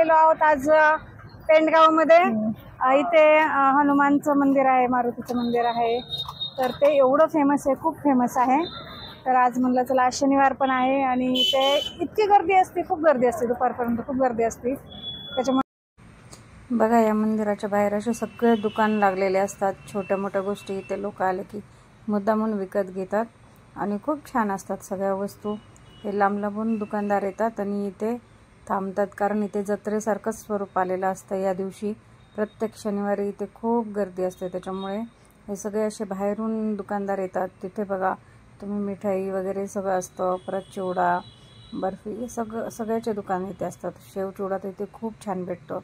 आलेलो आहोत आज पेंडगावमध्ये। इथे हनुमानचं मंदिर आहे, मारुतीचं मंदिर आहे, तर ते एवढं फेमस आहे, खूप फेमस आहे। तर आज म्हणलं चला, आज शनिवार पण आहे आणि इथे इतकी गर्दी असते, खूप गर्दी असते, दुपारपर्यंत खूप गर्दी असते। त्याच्यामुळे बघा, या मंदिराच्या बाहेर असे सगळे दुकान लागलेले असतात। छोट्या मोठ्या गोष्टी इथे लोक आले की मुद्दामून विकत घेतात आणि खूप छान असतात सगळ्या वस्तू। हे लांब लांबून दुकानदार येतात आणि इथे थांबतात, कारण इथे जत्रेसारखंच स्वरूप आलेलं असतं। या दिवशी प्रत्येक शनिवारी इथे खूप गर्दी असते, त्याच्यामुळे हे सगळे असे बाहेरून दुकानदार येतात। तिथे बघा तुम्ही मिठाई वगैरे सगळं असतं, परत चिवडा, बर्फी, सगळ्याचे दुकान इथे असतात। शेव चिवडा तर इथे खूप छान भेटतो।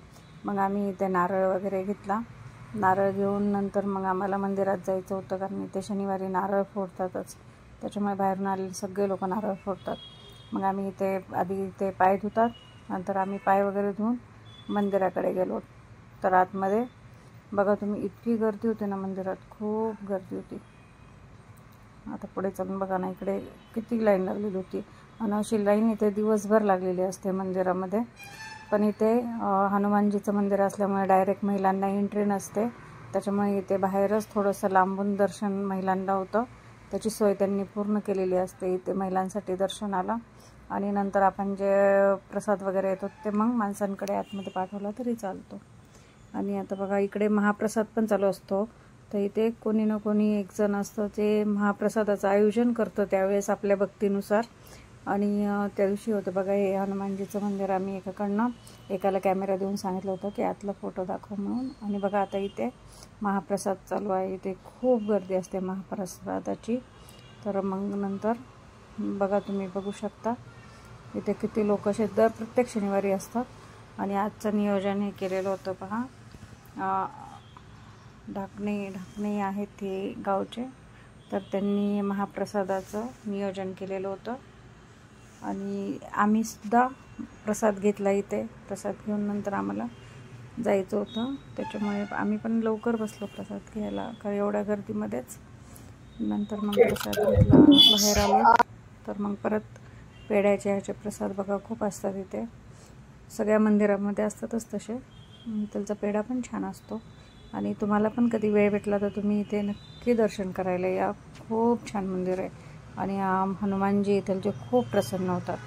मग आम्ही इथे नारळ वगैरे घेतला। नारळ घेऊन नंतर मग आम्हाला मंदिरात जायचं होतं, कारण इथे शनिवारी नारळ फोडतातच, त्याच्यामुळे बाहेरून आलेले सगळे लोक नारळ फोडतात। मग आम्ही इथे आधी इथे पाय धुतात, नंतर आम्ही पाय वगैरे धुवून मंदिराकडे गेलो। तर आतमध्ये बघा तुम्ही, इतकी गर्दी होती ना मंदिरात, खूप गर्दी होती। आता पुढे चालून बघा ना, इकडे किती लाईन लागलेली होती आणि अशी लाईन इथे दिवसभर लागलेली असते मंदिरामध्ये। पण इथे हनुमानजीचं मंदिर असल्यामुळे डायरेक्ट महिलांना एंट्री नसते, त्याच्यामुळे इथे बाहेरच थोडंसं लांबून दर्शन महिलांना होतं। त्याची सोय त्यांनी पूर्ण केलेली असते इथे महिलांसाठी दर्शनाला। आणि नंतर आपण जे प्रसाद वगैरे येतो ते मग माणसांकडे आतमध्ये पाठवला तरी चालतो। आणि आता बघा, इकडे महाप्रसाद पण चालू असतो। तर इथे कोणी ना कोणी एक जण असतं जे महाप्रसादाचं आयोजन करतं त्यावेळेस आपल्या भक्तीनुसार। आणि त्या दिवशी होतं बघा, हे हनुमानजीचं मंदिर आम्ही एकाला कॅमेरा देऊन सांगितलं होतं की आतला फोटो दाखव म्हणून। आणि बघा आता इथे महाप्रसाद चालू आहे, इथे खूप गर्दी असते महाप्रसादाची। तर मग नंतर बघा, तुम्ही बघू शकता इथे किती लोक असे दर प्रत्येक शनिवारी असतात। आणि आजचं नियोजन हे केलेलं होतं पहा, ढाकणे आहेत ते गावचे, तर त्यांनी महाप्रसादाचं नियोजन केलेलं होतं। आणि आम्ही सुद्धा प्रसाद घेतला इथे। प्रसाद घेऊन नंतर आम्हाला जायचं होतं, त्याच्यामुळे आम्ही पण लवकर बसलो प्रसाद घ्यायला, कारण एवढ्या गर्दीमध्येच। नंतर मग प्रसाद घेतला, बाहेर आलो। तर मग परत पेढ्याचे ह्याचे प्रसाद बघा खूप असतात इथे, सगळ्या मंदिरामध्ये असतातच तसे। त्यांचा पेढा पण छान असतो। आणि तुम्हाला पण कधी वेळ भेटला तर तुम्ही इथे नक्की दर्शन करायला या, खूप छान मंदिर आहे। आणि हनुमानजी इथलचे खूप प्रसन्न होतात।